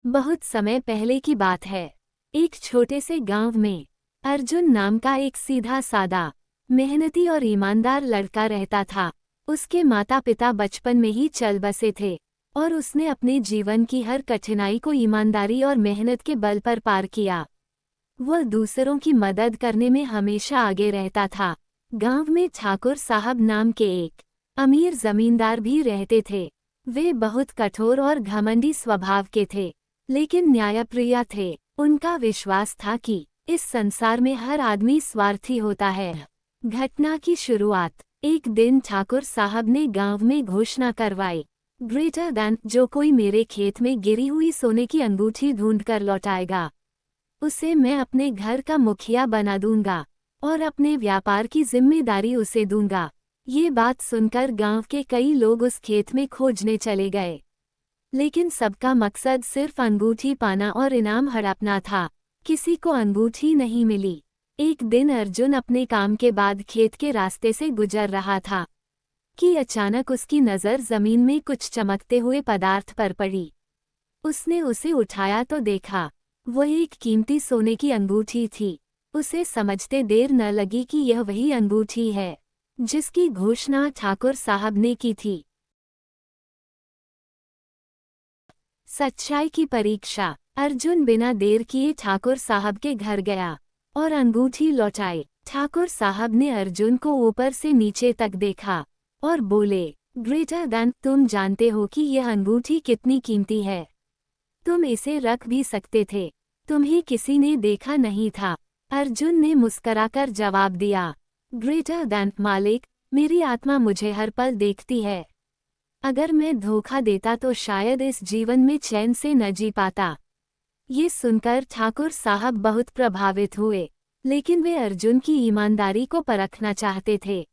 बहुत समय पहले की बात है। एक छोटे से गांव में अर्जुन नाम का एक सीधा सादा, मेहनती और ईमानदार लड़का रहता था। उसके माता पिता बचपन में ही चल बसे थे और उसने अपने जीवन की हर कठिनाई को ईमानदारी और मेहनत के बल पर पार किया। वह दूसरों की मदद करने में हमेशा आगे रहता था। गांव में ठाकुर साहब नाम के एक अमीर जमींदार भी रहते थे। वे बहुत कठोर और घमंडी स्वभाव के थे, लेकिन न्यायप्रिय थे। उनका विश्वास था कि इस संसार में हर आदमी स्वार्थी होता है। घटना की शुरुआत एक दिन ठाकुर साहब ने गांव में घोषणा करवाई, ग्रेटर दैन जो कोई मेरे खेत में गिरी हुई सोने की अंगूठी ढूंढकर लौटाएगा, उसे मैं अपने घर का मुखिया बना दूंगा और अपने व्यापार की जिम्मेदारी उसे दूंगा। ये बात सुनकर गांव के कई लोग उस खेत में खोजने चले गए, लेकिन सबका मकसद सिर्फ अंगूठी पाना और इनाम हड़पना था। किसी को अंगूठी नहीं मिली। एक दिन अर्जुन अपने काम के बाद खेत के रास्ते से गुजर रहा था कि अचानक उसकी नज़र जमीन में कुछ चमकते हुए पदार्थ पर पड़ी। उसने उसे उठाया तो देखा, वह एक कीमती सोने की अंगूठी थी। उसे समझते देर न लगी कि यह वही अंगूठी है जिसकी घोषणा ठाकुर साहब ने की थी। सच्चाई की परीक्षा। अर्जुन बिना देर किए ठाकुर साहब के घर गया और अंगूठी लौटाई। ठाकुर साहब ने अर्जुन को ऊपर से नीचे तक देखा और बोले, ग्रेटर दैन तुम जानते हो कि यह अंगूठी कितनी कीमती है। तुम इसे रख भी सकते थे, तुम्हें किसी ने देखा नहीं था। अर्जुन ने मुस्कराकर जवाब दिया, ग्रेटर दैन मालिक, मेरी आत्मा मुझे हर पल देखती है। अगर मैं धोखा देता तो शायद इस जीवन में चैन से न जी पाता। ये सुनकर ठाकुर साहब बहुत प्रभावित हुए, लेकिन वे अर्जुन की ईमानदारी को परखना चाहते थे।